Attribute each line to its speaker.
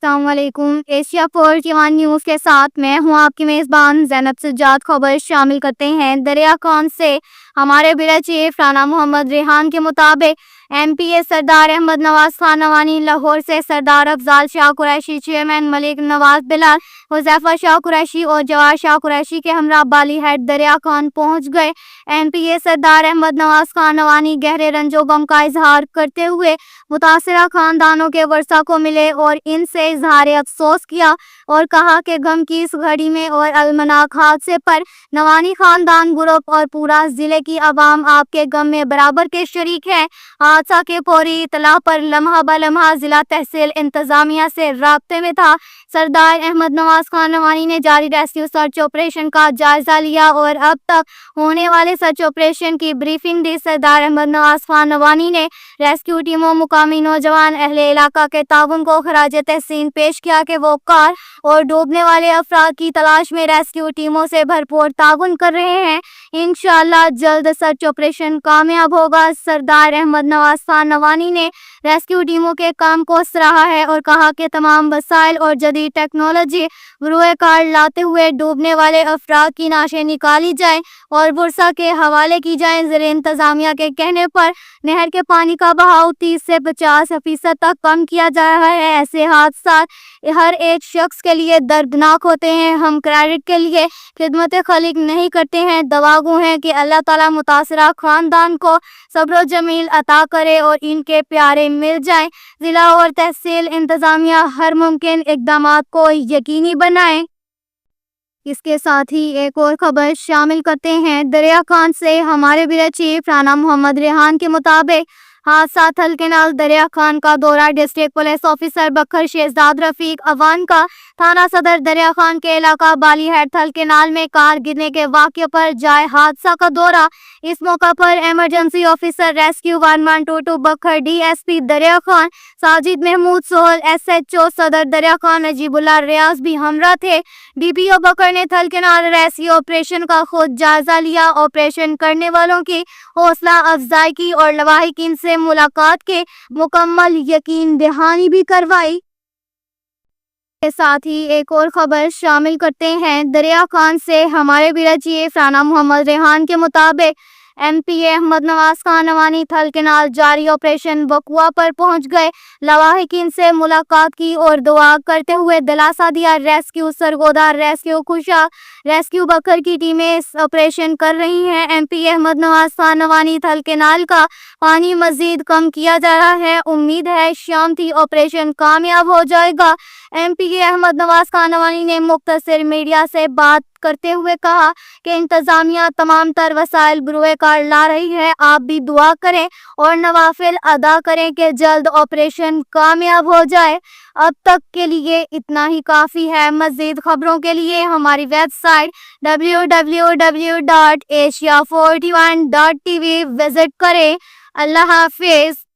Speaker 1: السلام علیکم۔ Asia 41 news کے ساتھ میں ہوں آپ کی میزبان زینب سجاد۔ خبر شامل کرتے ہیں۔ دریا خان سے ہمارے بیورو چیف رانا محمد ریحان کے مطابق ایم پی اے سردار احمد نواز خان نوانی، لاہور سے سردار افضال شاہ قریشی، چیئرمین ملک نواز بلال، حذیفہ شاہ قریشی اور جواہر شاہ قریشی کے ہمراہ بالی ہیڈ دریا خان پہنچ گئے۔ ایم پی اے سردار احمد نواز خان نوانی گہرے رنج و غم کا اظہار کرتے ہوئے متاثرہ خاندانوں کے ورثاء کو ملے اور ان سے اظہار افسوس کیا اور کہا کہ غم کی اس گھڑی میں اور المناک حادثے پر نوانی خاندان گروپ اور پورا ضلع کی عوام آپ کے غم میں برابر کے شریک ہے۔ حادثہ کے فوری اطلاع پر لمحہ بلمحہ ضلع تحصیل انتظامیہ سے رابطے میں تھا۔ سردار احمد نواز خان نوانی نے جاری ریسکیو سرچ آپریشن کا جائزہ لیا اور اب تک ہونے والے سرچ آپریشن کی بریفنگ دی۔ سردار احمد نواز خان نوانی نے ریسکیو ٹیموں، مقامی نوجوان، اہل علاقہ کے تعاون کو خراج تحسین پیش کیا کہ وہ کار اور ڈوبنے والے افراد کی تلاش میں ریسکیو ٹیموں سے بھرپور تعاون کر رہے ہیں۔ انشاءاللہ جلد سرچ آپریشن کامیاب ہوگا۔ سردار احمد نواز خان نوانی نے ریسکیو ٹیموں کے کام کو سراہا ہے اور کہا کہ تمام وسائل اور جدید ٹیکنالوجی بروئے کار لاتے ہوئے ڈوبنے والے افراد کی نعشیں نکالی جائیں اور ورثاء کے حوالے کی جائیں۔ ضلع انتظامیہ کے کہنے پر نہر کے پانی کا بہاؤ 30 سے 50% تک کم کیا جا رہا ہے۔ ایسے حادثات ہر ایک شخص کے لیے دردناک ہوتے ہیں۔ ہم کریڈٹ کے لیے خدمت خلق نہیں کرتے ہیں۔ دعا گو ہیں کہ اللہ تعالیٰ متاثرہ خاندان کو صبر و جمیل عطا کرے اور ان کے پیارے مل جائیں۔ ضلع اور تحصیل انتظامیہ ہر ممکن اقدامات کو یقینی بنائیں۔ اس کے ساتھ ہی ایک اور خبر شامل کرتے ہیں۔ دریا خان سے ہمارے بیورو چیف رانا محمد ریحان کے مطابق حادثہ تھل کینال دریا خان کا دورہ ڈسٹرکٹ پولیس آفیسر بکھر شہزاد رفیق اوان کا تھانہ صدر دریا خان کے علاقہ بالی ہیڈ تھل کینال میں کار گرنے کے واقعے پر جائے حادثہ کا دورہ۔ اس موقع پر ایمرجنسی آفیسر ریسکیو 1122 بکھر، ڈی ایس پی دریا خان ساجد محمود سہل، ایس ایچ او صدر دریا خان نجیب اللہ ریاض بھی ہمراہ تھے۔ ڈی پی او بکھر نے تھل کینال ریسکیو آپریشن کا خود جائزہ لیا، آپریشن کرنے والوں کی حوصلہ افزائی کی اور لواحقین سے ملاقات کے مکمل یقین دہانی بھی کروائی۔ کے ساتھ ہی ایک اور خبر شامل کرتے ہیں۔ دریا خان سے ہمارے بیورو چیف رانا محمد ریحان کے مطابق ایم پی اے احمد نواز خان نوانی تھل کینال جاری آپریشن وقوع پر پہنچ گئے، لواحقین سے ملاقات کی اور دعا کرتے ہوئے دلاسا دیا۔ ریسکیو سرگودا، ریسکیو خوشا، ریسکیو بکھر کی ٹیمیں آپریشن کر رہی ہیں۔ ایم پی اے احمد نواز خان نوانی تھل کینال کا پانی مزید کم کیا جا رہا ہے۔ امید ہے شام تھی آپریشن کامیاب ہو جائے گا۔ ایم پی اے احمد نواز خان نوانی نے مختصر میڈیا سے بات کرتے ہوئے کہا کہ انتظامیہ تمام تر وسائل بروئے کار لا رہی ہے۔ آپ بھی دعا کریں اور نوافل ادا کریں کہ جلد آپریشن کامیاب ہو جائے۔ اب تک کے لیے اتنا ہی کافی ہے۔ مزید خبروں کے لیے ہماری ویب سائٹ www.asia41.tv وزٹ کریں۔ اللہ حافظ۔